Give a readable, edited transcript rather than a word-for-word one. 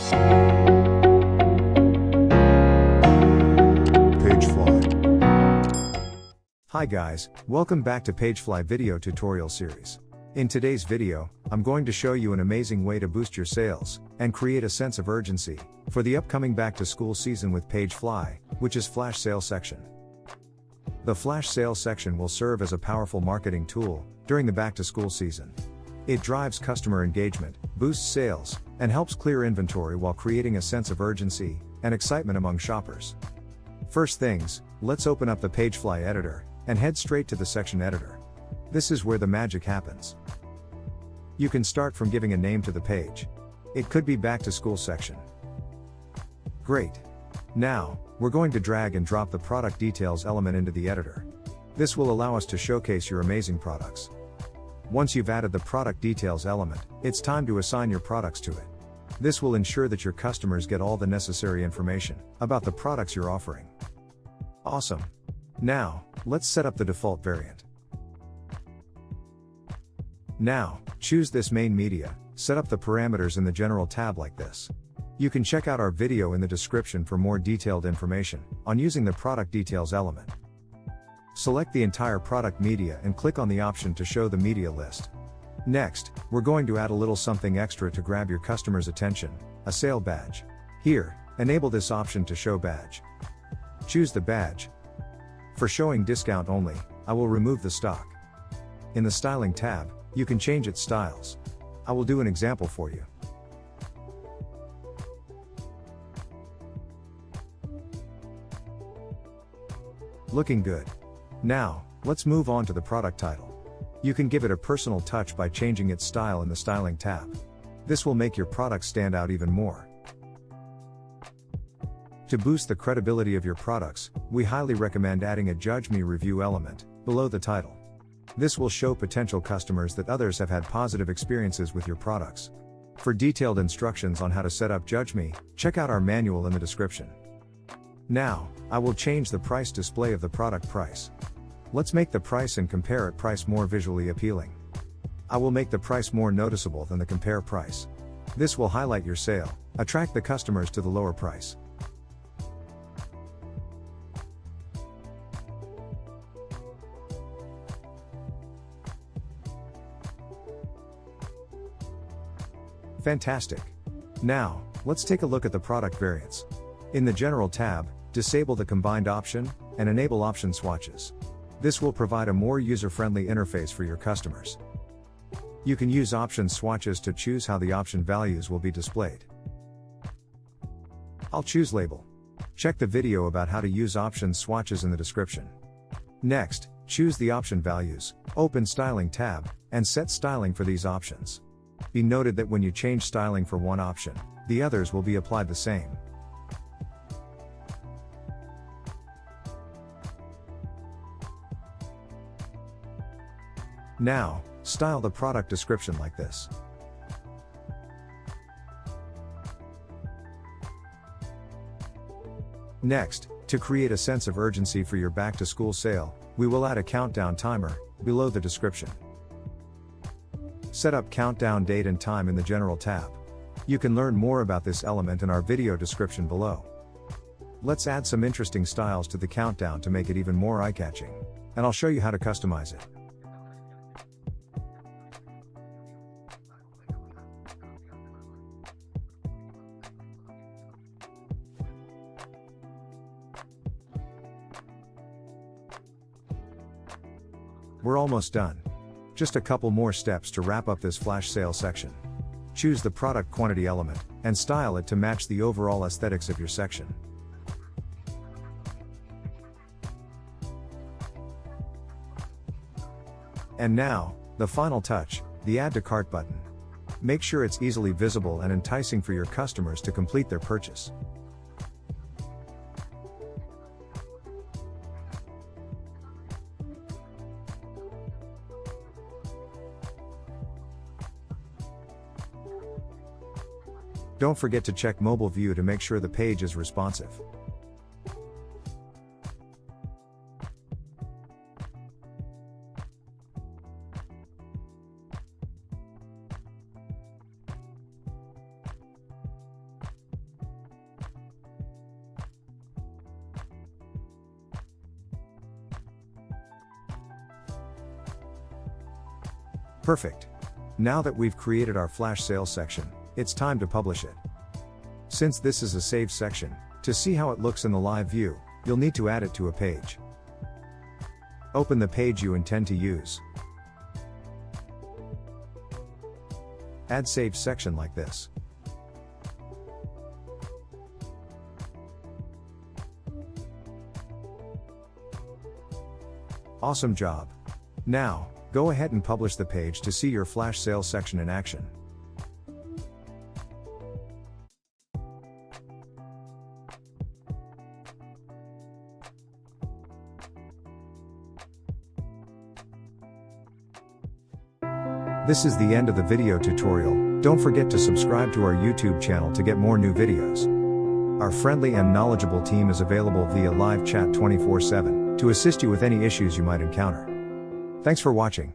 PageFly. Hi guys, welcome back to PageFly video tutorial series. In today's video, I'm going to show you an amazing way to boost your sales and create a sense of urgency for the upcoming back-to-school season with PageFly, which is Flash Sale Section. The Flash Sale Section will serve as a powerful marketing tool during the back-to-school season. It drives customer engagement, boosts sales, and helps clear inventory while creating a sense of urgency and excitement among shoppers. First things, let's open up the PageFly editor and head straight to the section editor. This is where the magic happens. You can start from giving a name to the page. It could be back to school section. Great. Now, we're going to drag and drop the product details element into the editor. This will allow us to showcase your amazing products. Once you've added the product details element, it's time to assign your products to it. This will ensure that your customers get all the necessary information about the products you're offering. Awesome. Now, let's set up the default variant. Now, choose this main media, set up the parameters in the general tab like this. You can check out our video in the description for more detailed information on using the product details element. Select the entire product media and click on the option to show the media list. Next, we're going to add a little something extra to grab your customer's attention, a sale badge. Here, enable this option to show badge. Choose the badge. For showing discount only, I will remove the stock. In the styling tab, you can change its styles. I will do an example for you. Looking good. Now, let's move on to the product title. You can give it a personal touch by changing its style in the styling tab. This will make your product stand out even more. To boost the credibility of your products, we highly recommend adding a Judge Me review element below the title. This will show potential customers that others have had positive experiences with your products. For detailed instructions on how to set up Judge Me, check out our manual in the description. Now, I will change the price display of the product price. Let's make the price and compare it price more visually appealing. I will make the price more noticeable than the compare price. This will highlight your sale, attract the customers to the lower price. Fantastic. Now, let's take a look at the product variants. In the General tab, disable the Combined option, and enable option swatches. This will provide a more user-friendly interface for your customers. You can use option swatches to choose how the option values will be displayed. I'll choose label. Check the video about how to use option swatches in the description. Next, choose the option values, open Styling tab, and set styling for these options. Be noted that when you change styling for one option, the others will be applied the same. Now, style the product description like this. Next, to create a sense of urgency for your back-to-school sale, we will add a countdown timer below the description. Set up countdown date and time in the General tab. You can learn more about this element in our video description below. Let's add some interesting styles to the countdown to make it even more eye-catching. And I'll show you how to customize it. We're almost done. Just a couple more steps to wrap up this flash sale section. Choose the product quantity element, and style it to match the overall aesthetics of your section. And now, the final touch, the Add to Cart button. Make sure it's easily visible and enticing for your customers to complete their purchase. Don't forget to check mobile view to make sure the page is responsive. Perfect. Now that we've created our flash sales section, it's time to publish it. Since this is a saved section, to see how it looks in the live view, you'll need to add it to a page. Open the page you intend to use. Add saved section like this. Awesome job. Now, go ahead and publish the page to see your flash sales section in action. This is the end of the video tutorial. Don't forget to subscribe to our YouTube channel to get more new videos. Our friendly and knowledgeable team is available via live chat 24/7 to assist you with any issues you might encounter. Thanks for watching.